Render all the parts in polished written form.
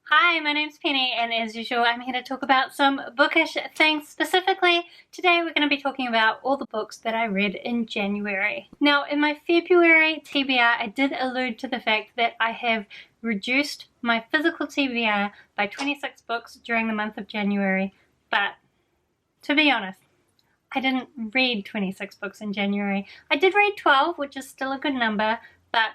Hi, my name's Penny, and as usual, I'm here to talk about some bookish things. Specifically, today we're going to be talking about all the books that I read in January. Now, in my February TBR, I did allude to the fact that I have reduced my physical TBR by 26 books during the month of January, but to be honest, I didn't read 26 books in January. I did read 12, which is still a good number, but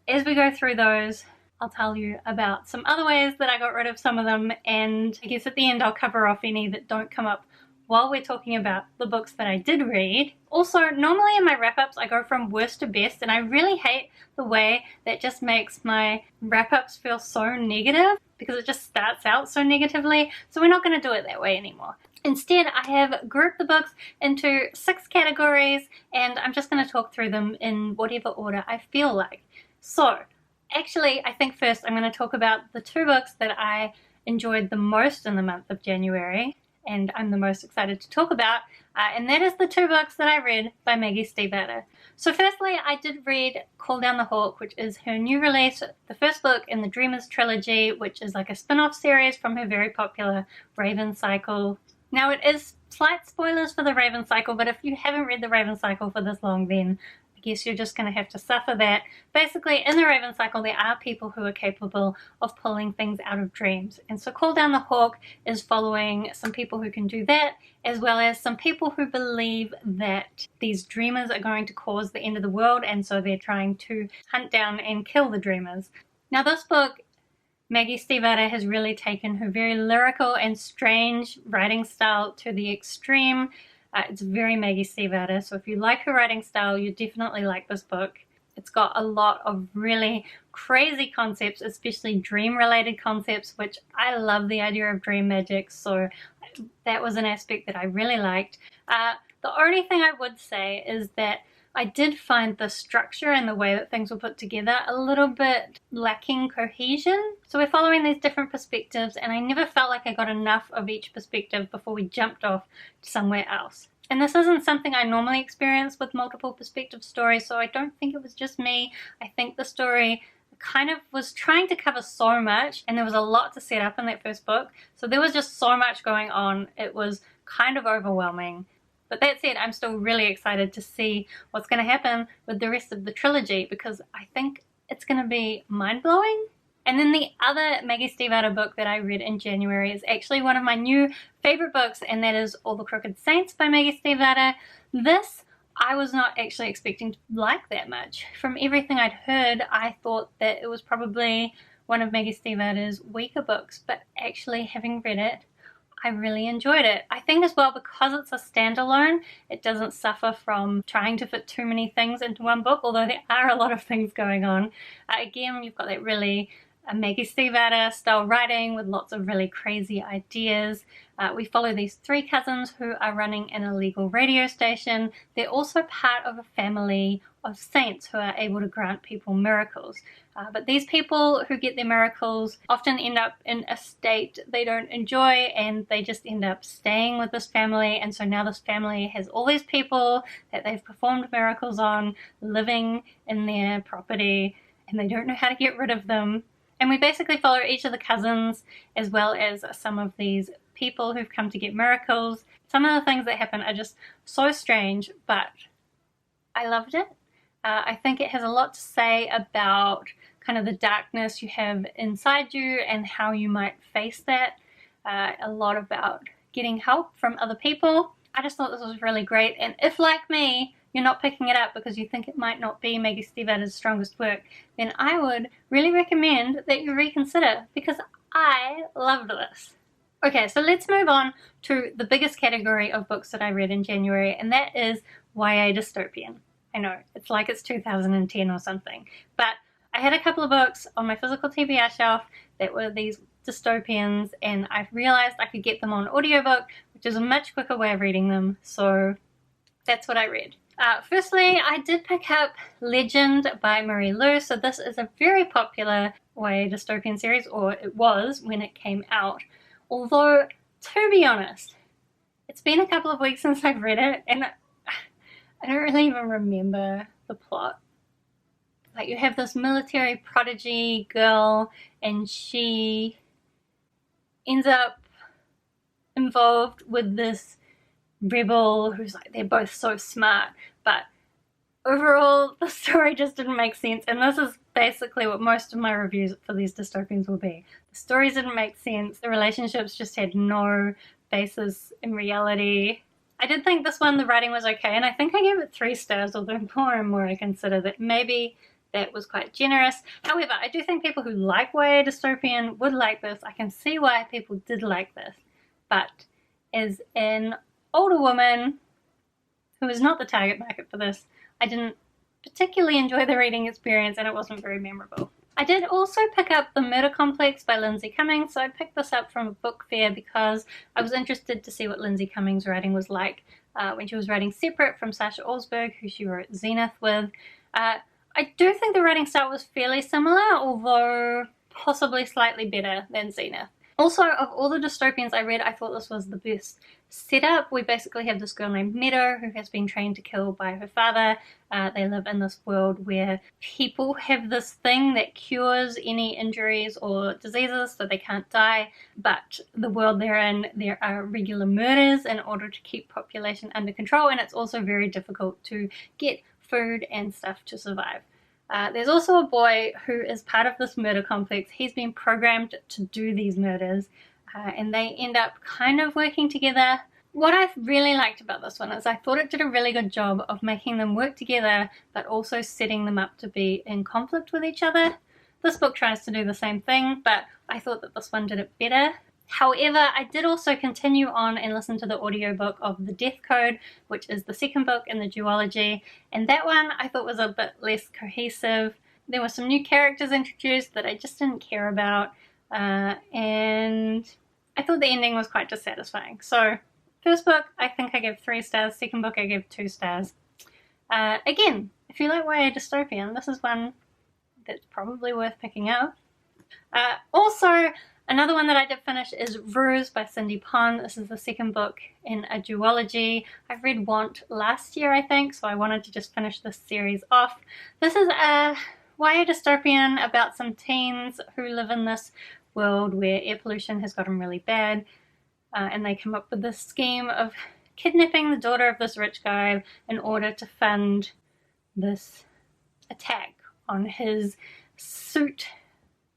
as we go through those, I'll tell you about some other ways that I got rid of some of them, and I guess at the end I'll cover off any that don't come up while we're talking about the books that I did read. Also, normally in my wrap-ups I go from worst to best, and I really hate the way that just makes my wrap-ups feel so negative because it just starts out so negatively, so we're not going to do it that way anymore. Instead, I have grouped the books into 6 categories, and I'm just going to talk through them in whatever order I feel like. So, actually, I think first I'm going to talk about the 2 books that I enjoyed the most in the month of January, and I'm the most excited to talk about, and that is the 2 books that I read by Maggie Stiefvater. So firstly, I did read Call Down the Hawk, which is her new release, the first book in the Dreamers trilogy, which is like a spin-off series from her very popular Raven Cycle. Now, it is slight spoilers for the Raven Cycle, but if you haven't read the Raven Cycle for this long, then I guess you're just going to have to suffer that. Basically, in the Raven Cycle, there are people who are capable of pulling things out of dreams. And so Call Down the Hawk is following some people who can do that, as well as some people who believe that these dreamers are going to cause the end of the world, and so they're trying to hunt down and kill the dreamers. Now, this book, Maggie Stiefvater has really taken her very lyrical and strange writing style to the extreme. It's very Maggie Stiefvater, so if you like her writing style, you definitely like this book. It's got a lot of really crazy concepts, especially dream-related concepts, which I love the idea of dream magic, so that was an aspect that I really liked. The only thing I would say is that I did find the structure and the way that things were put together a little bit lacking cohesion. So we're following these different perspectives, and I never felt like I got enough of each perspective before we jumped off to somewhere else. And this isn't something I normally experience with multiple perspective stories, so I don't think it was just me. I think the story kind of was trying to cover so much, and there was a lot to set up in that first book. So there was just so much going on. It was kind of overwhelming. But that said, I'm still really excited to see what's going to happen with the rest of the trilogy, because I think it's going to be mind-blowing. And then the other Maggie Stiefvater book that I read in January is actually one of my new favorite books, and that is All the Crooked Saints by Maggie Stiefvater. This I was not actually expecting to like that much. From everything I'd heard, I thought that it was probably one of Maggie Stiefvater's weaker books, but actually having read it, I really enjoyed it. I think as well, because it's a standalone, it doesn't suffer from trying to fit too many things into one book, although there are a lot of things going on. Again, you've got that really Maggie Stiefvater style writing with lots of really crazy ideas. We follow these 3 cousins who are running an illegal radio station. They're also part of a family of saints who are able to grant people miracles. But these people who get their miracles often end up in a state they don't enjoy, and they just end up staying with this family. And so now this family has all these people that they've performed miracles on living in their property, and they don't know how to get rid of them. And we basically follow each of the cousins, as well as some of these people who've come to get miracles. Some of the things that happen are just so strange, but I loved it. I think it has a lot to say about kind of the darkness you have inside you and how you might face that. A lot about getting help from other people. I just thought this was really great, and if, like me, you're not picking it up because you think it might not be Maggie Stiefvater's strongest work, then I would really recommend that you reconsider, because I loved this. Okay, so let's move on to the biggest category of books that I read in January, and that is YA dystopian. I know, it's like it's 2010 or something, but I had a couple of books on my physical TBR shelf that were these dystopians, and I realized I could get them on audiobook, which is a much quicker way of reading them, so that's what I read. Firstly, I did pick up Legend by Marie Lu. So this is a very popular YA dystopian series, or it was when it came out. Although, to be honest, it's been a couple of weeks since I've read it, and I don't really even remember the plot. like you have this military prodigy girl and she ends up involved with this rebel who's like, they're both so smart, but overall the story just didn't make sense. And this is basically what most of my reviews for these dystopians will be. The stories didn't make sense, the relationships just had no basis in reality. I did think this one, the writing was okay, and I think I gave it 3 stars, although more and more I consider that maybe that was quite generous. However, I do think people who like YA dystopian would like this. I can see why people did like this, but as an older woman who is not the target market for this, I didn't particularly enjoy the reading experience and it wasn't very memorable. I did also pick up The Murder Complex by Lindsay Cummings, so I picked this up from a book fair because I was interested to see what Lindsay Cummings' writing was like when she was writing separate from Sasha Alsberg, who she wrote Zenith with. I do think the writing style was fairly similar, although possibly slightly better than Zenith. Also, of all the dystopians I read, I thought this was the best setup. We basically have this girl named Meadow who has been trained to kill by her father. They live in this world where people have this thing that cures any injuries or diseases so they can't die, but the world they're in, there are regular murders in order to keep population under control, and it's also very difficult to get food and stuff to survive. There's also a boy who is part of this murder complex. He's been programmed to do these murders, and they end up kind of working together. What I really liked about this one is I thought it did a really good job of making them work together, but also setting them up to be in conflict with each other. This book tries to do the same thing, but I thought that this one did it better. However, I did also continue on and listen to the audiobook of The Death Code, which is the second book in the duology, and that one I thought was a bit less cohesive. There were some new characters introduced that I just didn't care about, and I thought the ending was quite dissatisfying. So, first book, I think I gave 3 stars, second book I gave 2 stars. Again, if you like YA dystopian, this is one that's probably worth picking up. Also, another one that I did finish is Ruse by Cindy Pond. This is the second book in a duology. I read Want last year, I think, so I wanted to just finish this series off. This is a YA dystopian about some teens who live in this world where air pollution has gotten really bad, and they come up with this scheme of kidnapping the daughter of this rich guy in order to fund this attack on his suit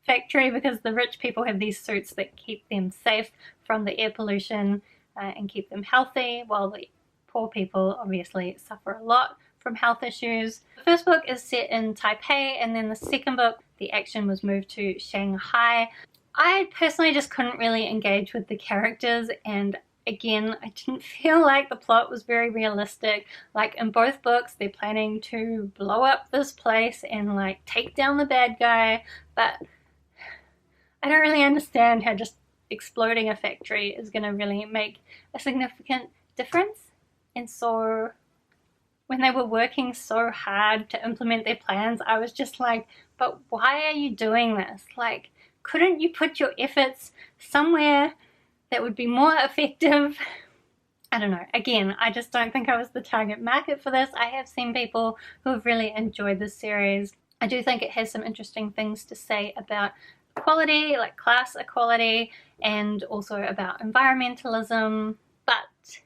factory, because the rich people have these suits that keep them safe from the air pollution and keep them healthy, while the poor people obviously suffer a lot from health issues. The first book is set in Taipei, and then the second book, the action was moved to Shanghai. I personally just couldn't really engage with the characters, and again, I didn't feel like the plot was very realistic. Like in both books, they're planning to blow up this place and like take down the bad guy, but I don't really understand how just exploding a factory is going to really make a significant difference. And so when they were working so hard to implement their plans, I was just like, but why are you doing this? Like, couldn't you put your efforts somewhere that would be more effective? I don't know. Again, I just don't think I was the target market for this. I have seen people who have really enjoyed this series. I do think it has some interesting things to say about equality, like class equality, and also about environmentalism, but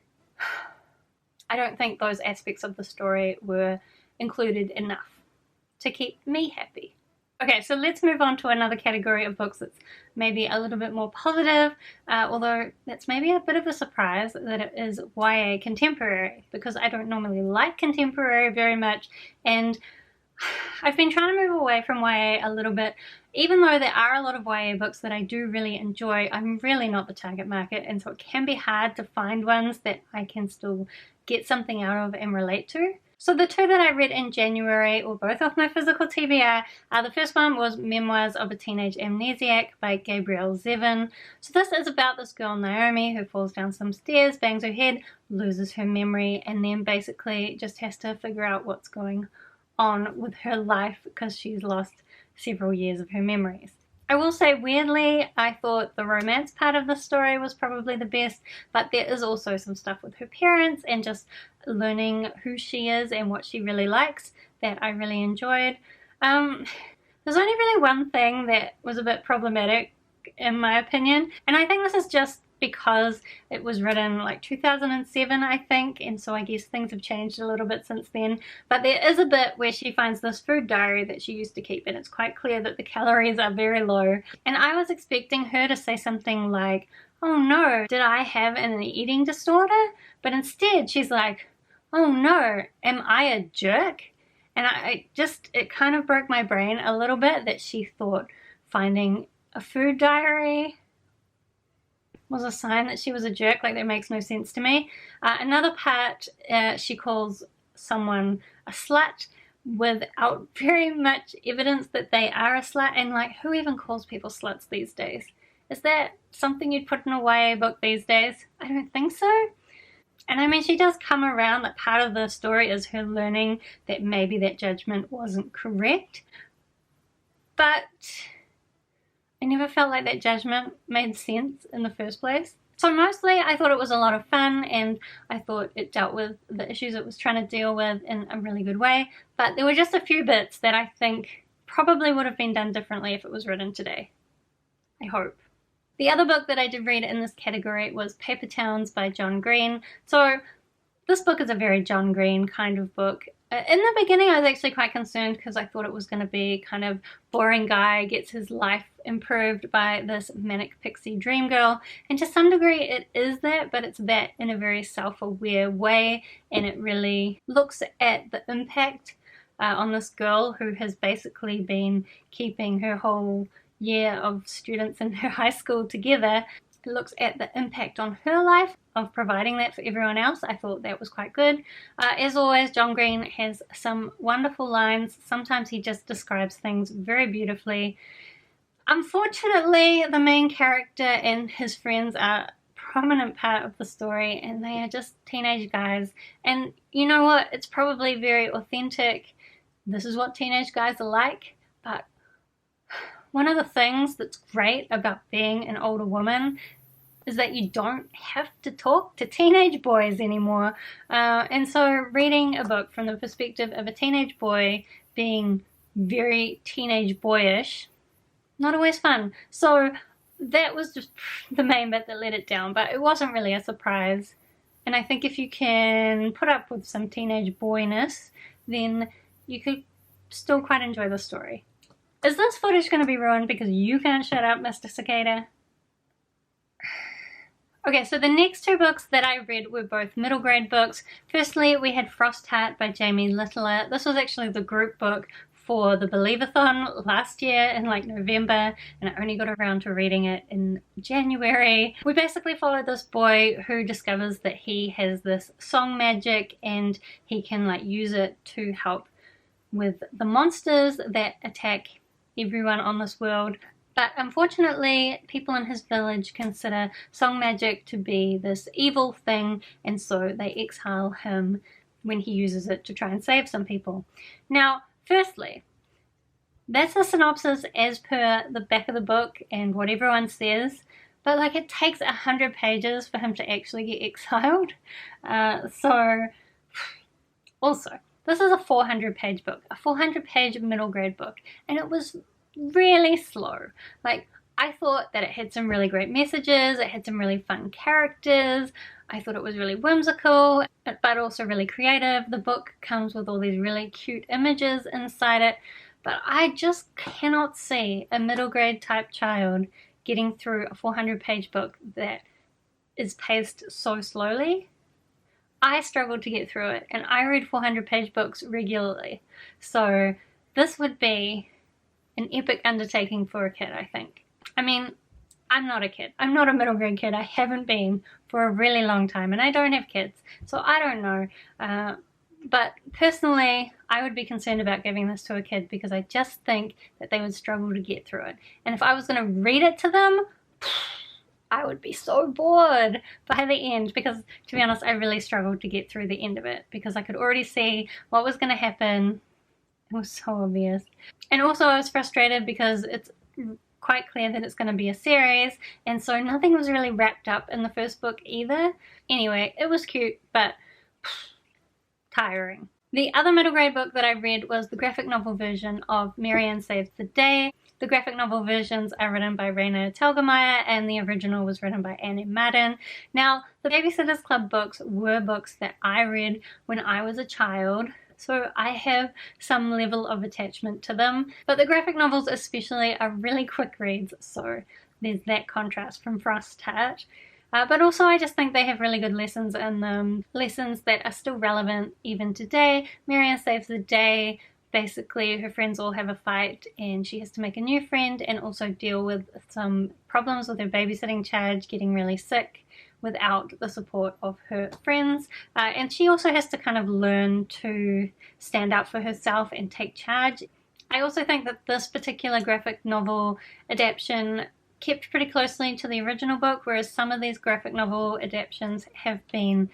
I don't think those aspects of the story were included enough to keep me happy. Okay, so let's move on to another category of books that's maybe a little bit more positive, although that's maybe a bit of a surprise that it is YA contemporary, because I don't normally like contemporary very much, and I've been trying to move away from YA a little bit. Even though there are a lot of YA books that I do really enjoy, I'm really not the target market, and so it can be hard to find ones that I can still get something out of and relate to. So the 2 that I read in January were both off my physical TBR. The first one was Memoirs of a Teenage Amnesiac by Gabrielle Zevin. So this is about this girl Naomi who falls down some stairs, bangs her head, loses her memory, and then basically just has to figure out what's going on with her life because she's lost several years of her memories. I will say, weirdly, I thought the romance part of the story was probably the best, but there is also some stuff with her parents and just learning who she is and what she really likes that I really enjoyed. There's only really one thing that was a bit problematic in my opinion, and I think this is just because it was written like 2007 I think, and so I guess things have changed a little bit since then. But there is a bit where she finds this food diary that she used to keep, and it's quite clear that the calories are very low, and I was expecting her to say something like, oh no, did I have an eating disorder? But instead she's like, oh no, am I a jerk? And it kind of broke my brain a little bit that she thought finding a food diary was a sign that she was a jerk. Like, that makes no sense to me. Another part, she calls someone a slut without very much evidence that they are a slut. And like, who even calls people sluts these days? Is that something you'd put in a YA book these days? I don't think so. And I mean, she does come around that part of the story is her learning that maybe that judgment wasn't correct. But I never felt like that judgment made sense in the first place. So mostly I thought it was a lot of fun, and I thought it dealt with the issues it was trying to deal with in a really good way. But there were just a few bits that I think probably would have been done differently if it was written today. I hope. The other book that I did read in this category was Paper Towns by John Green. So this book is a very John Green kind of book. In the beginning I was actually quite concerned because I thought it was going to be kind of boring guy gets his life improved by this manic pixie dream girl, and to some degree it is that, but it's that in a very self-aware way, and it really looks at the impact on this girl who has basically been keeping her whole year of students in her high school together. It looks at the impact on her life of providing that for everyone else. I thought that was quite good. As always, John Green has some wonderful lines. Sometimes he just describes things very beautifully. Unfortunately, the main character and his friends are a prominent part of the story, and they are just teenage guys. And you know what? It's probably very authentic. This is what teenage guys are like, but one of the things that's great about being an older woman is that you don't have to talk to teenage boys anymore. And so reading a book from the perspective of a teenage boy being very teenage boyish, not always fun. So that was just the main bit that let it down, but it wasn't really a surprise. And I think if you can put up with some teenage boyness, then you could still quite enjoy the story. Is this footage going to be ruined because you can't shut up, Mr. Cicada? Okay, so the next two books that I read were both middle grade books. Firstly, we had Frost Heart by Jamie Littler. This was actually the group book for the Believathon last year in like November, and I only got around to reading it in January. We basically follow this boy who discovers that he has this song magic, and he can like use it to help with the monsters that attack everyone on this world. But unfortunately, people in his village consider song magic to be this evil thing, and so they exile him when he uses it to try and save some people. Now, firstly, that's a synopsis as per the back of the book and what everyone says, but like it takes 100 pages for him to actually get exiled. Also, this is a 400-page book, a 400-page middle grade book, and it was really slow. Like, I thought that it had some really great messages, it had some really fun characters, I thought it was really whimsical, but also really creative. The book comes with all these really cute images inside it, but I just cannot see a middle grade type child getting through a 400-page book that is paced so slowly. I struggled to get through it, and I read 400-page books regularly, so this would be an epic undertaking for a kid, I think. I mean, I'm not a kid. I'm not a middle grade kid. I haven't been for a really long time, and I don't have kids, so I don't know. But personally, I would be concerned about giving this to a kid because I just think that they would struggle to get through it. And if I was going to read it to them, I would be so bored by the end, because to be honest, I really struggled to get through the end of it because I could already see what was going to happen. It was so obvious. And also I was frustrated because it's quite clear that it's going to be a series, and so nothing was really wrapped up in the first book either. Anyway, it was cute, but tiring. The other middle grade book that I read was the graphic novel version of Marianne Saves the Day. The graphic novel versions are written by Raina Telgemeier and the original was written by Annie Madden. Now, the Babysitter's Club books were books that I read when I was a child, so I have some level of attachment to them. But the graphic novels especially are really quick reads, so there's that contrast from Frost Heart. But also I just think they have really good lessons in them, lessons that are still relevant even today. Marianne Saves the Day, basically her friends all have a fight and she has to make a new friend and also deal with some problems with her babysitting charge, getting really sick without the support of her friends. And she also has to kind of learn to stand up for herself and take charge. I also think that this particular graphic novel adaptation kept pretty closely to the original book, whereas some of these graphic novel adaptations have been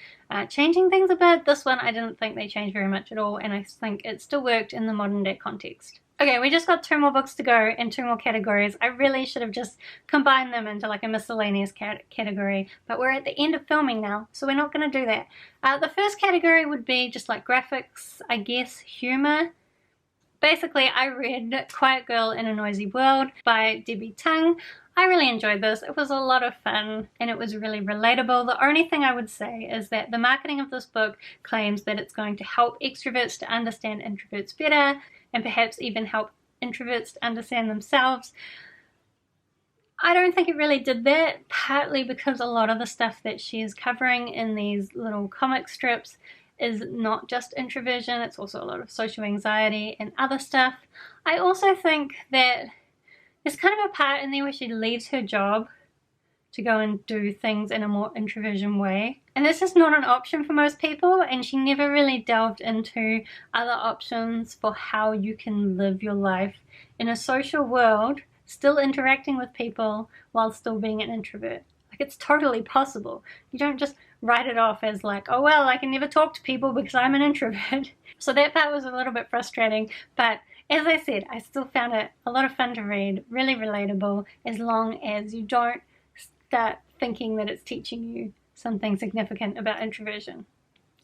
changing things a bit. This one I didn't think they changed very much at all, and I think it still worked in the modern day context. Okay, we just got 2 more books to go and 2 more categories. I really should have just combined them into like a miscellaneous category, but we're at the end of filming now, so we're not going to do that. The first category would be just like graphics, I guess, humor. Basically, I read Quiet Girl in a Noisy World by Debbie Tung. I really enjoyed this. It was a lot of fun and it was really relatable. The only thing I would say is that the marketing of this book claims that it's going to help extroverts to understand introverts better and perhaps even help introverts to understand themselves. I don't think it really did that, partly because a lot of the stuff that she is covering in these little comic strips is not just introversion, it's also a lot of social anxiety and other stuff. I also think that there's kind of a part in there where she leaves her job to go and do things in a more introversion way. And this is not an option for most people, and she never really delved into other options for how you can live your life in a social world, still interacting with people while still being an introvert. Like, it's totally possible. You don't just write it off as like, oh well, I can never talk to people because I'm an introvert. So that part was a little bit frustrating, but as I said, I still found it a lot of fun to read, really relatable, as long as you don't start thinking that it's teaching you something significant about introversion.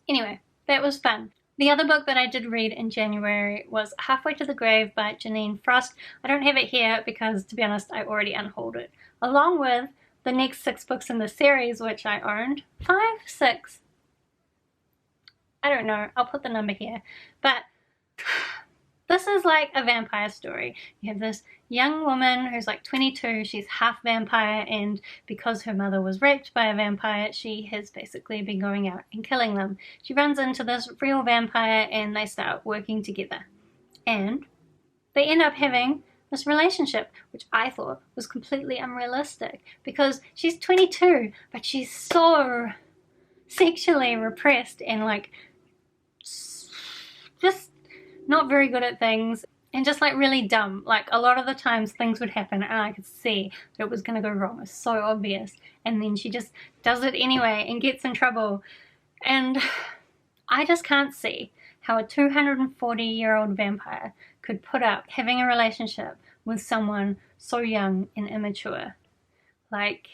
Anyway, that was fun. The other book that I did read in January was Halfway to the Grave by Janine Frost. I don't have it here because, to be honest, I already unhauled it, along with the next 6 books in the series, which I owned. 5? 6? I don't know. I'll put the number here. But this is like a vampire story. You have this young woman who's like 22, she's half vampire, and because her mother was raped by a vampire, she has basically been going out and killing them. She runs into this real vampire and they start working together. And they end up having this relationship, which I thought was completely unrealistic because she's 22, but she's so sexually repressed and like just not very good at things and just like really dumb. Like a lot of the times things would happen and I could see that it was going to go wrong. It's so obvious. And then she just does it anyway and gets in trouble. And I just can't see how a 240-year-old vampire could put up having a relationship with someone so young and immature. Like,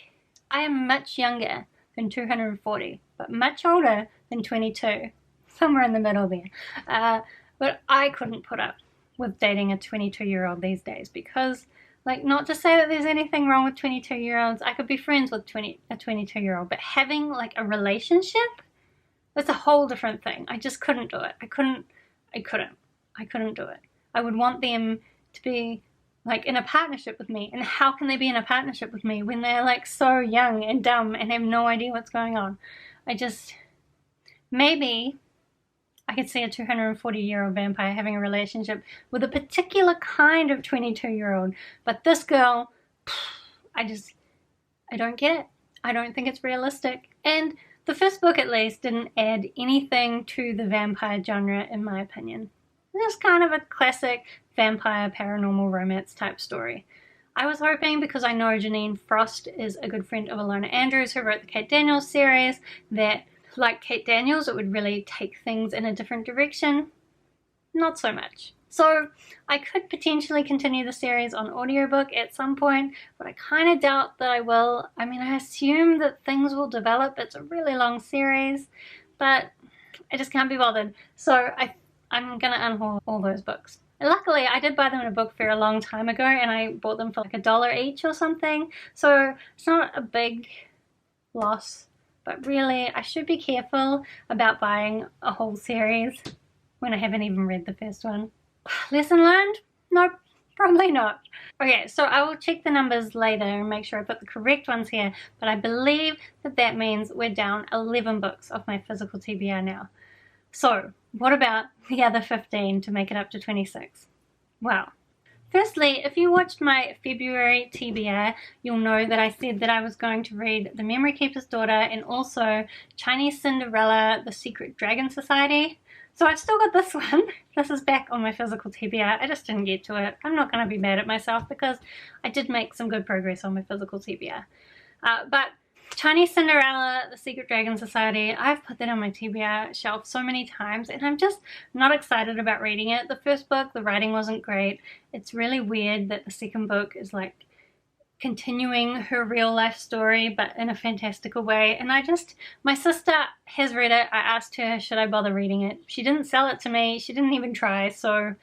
I am much younger than 240, but much older than 22. Somewhere in the middle there. But I couldn't put up with dating a 22-year-old these days because, like, not to say that there's anything wrong with 22-year-olds. I could be friends with a 22-year-old, but having, like, a relationship, that's a whole different thing. I just couldn't do it. I couldn't do it. I would want them to be, like, in a partnership with me. And how can they be in a partnership with me when they're, like, so young and dumb and have no idea what's going on? Maybe I could see a 240-year-old vampire having a relationship with a particular kind of 22-year-old. But this girl, I don't get it. I don't think it's realistic. And the first book, at least, didn't add anything to the vampire genre, in my opinion. It's kind of a classic vampire paranormal romance type story. I was hoping, because I know Janine Frost is a good friend of Alona Andrews, who wrote the Kate Daniels series, that like Kate Daniels, it would really take things in a different direction. Not so much. So I could potentially continue the series on audiobook at some point, but I kind of doubt that I will. I mean, I assume that things will develop. It's a really long series, but I just can't be bothered. So I I'm gonna unhaul all those books. And luckily, I did buy them in a book fair a long time ago, and I bought them for like $1 each or something, so it's not a big loss. But really, I should be careful about buying a whole series when I haven't even read the first one. Lesson learned? Nope, probably not. Okay, so I will check the numbers later and make sure I put the correct ones here, but I believe that that means we're down 11 books off my physical TBR now. So, what about the other 15 to make it up to 26? Well, firstly, if you watched my February TBR, you'll know that I said that I was going to read The Memory Keeper's Daughter and also Chinese Cinderella, The Secret Dragon Society. So I've still got this one. This is back on my physical TBR. I just didn't get to it. I'm not going to be mad at myself because I did make some good progress on my physical TBR. But Chinese Cinderella, The Secret Dragon Society, I've put that on my TBR shelf so many times and I'm just not excited about reading it. The first book, the writing wasn't great. It's really weird that the second book is like continuing her real life story but in a fantastical way, and my sister has read it. I asked her should I bother reading it. She didn't sell it to me. She didn't even try, so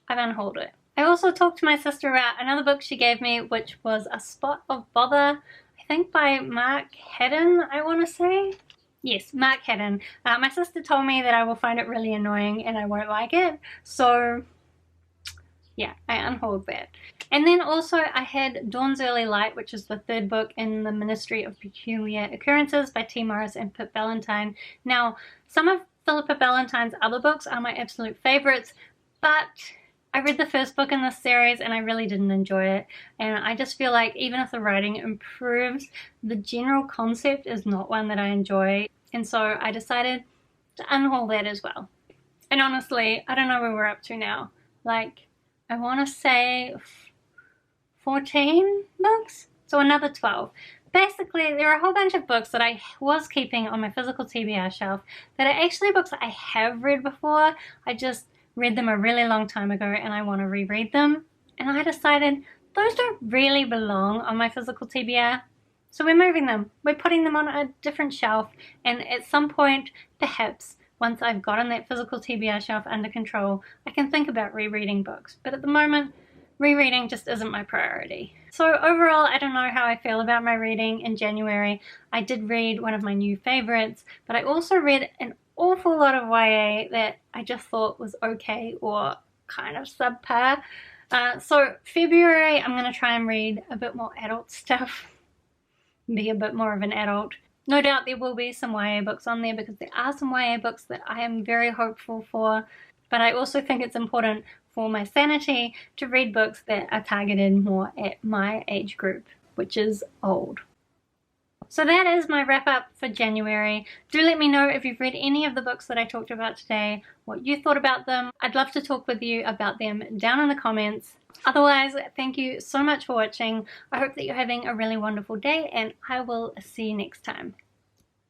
I've unhauled it. I also talked to my sister about another book she gave me, which was A Spot of Bother, I think by Mark Haddon, I want to say. Yes, Mark Haddon. My sister told me that I will find it really annoying and I won't like it, so yeah, I unhauled that. And then also I had Dawn's Early Light, which is the third book in the Ministry of Peculiar Occurrences by T. Morris and Pip Valentine. Now, some of Philippa Valentine's other books are my absolute favorites, but I read the first book in this series and I really didn't enjoy it. And I just feel like even if the writing improves, the general concept is not one that I enjoy. And so I decided to unhaul that as well. And honestly, I don't know where we're up to now. Like, I want to say 14 books, so another 12. Basically, there are a whole bunch of books that I was keeping on my physical TBR shelf that are actually books that I have read before. I just read them a really long time ago and I want to reread them. And I decided those don't really belong on my physical TBR. So we're moving them. We're putting them on a different shelf, and at some point, perhaps, once I've gotten that physical TBR shelf under control, I can think about rereading books. But at the moment, rereading just isn't my priority. So overall, I don't know how I feel about my reading in January. I did read one of my new favorites, but I also read an awful lot of YA that I just thought was okay or kind of subpar. So February, I'm going to try and read a bit more adult stuff, be a bit more of an adult. No doubt there will be some YA books on there because there are some YA books that I am very hopeful for, but I also think it's important for my sanity to read books that are targeted more at my age group, which is old. So that is my wrap up for January. Do let me know if you've read any of the books that I talked about today, what you thought about them. I'd love to talk with you about them down in the comments. Otherwise, thank you so much for watching. I hope that you're having a really wonderful day and I will see you next time.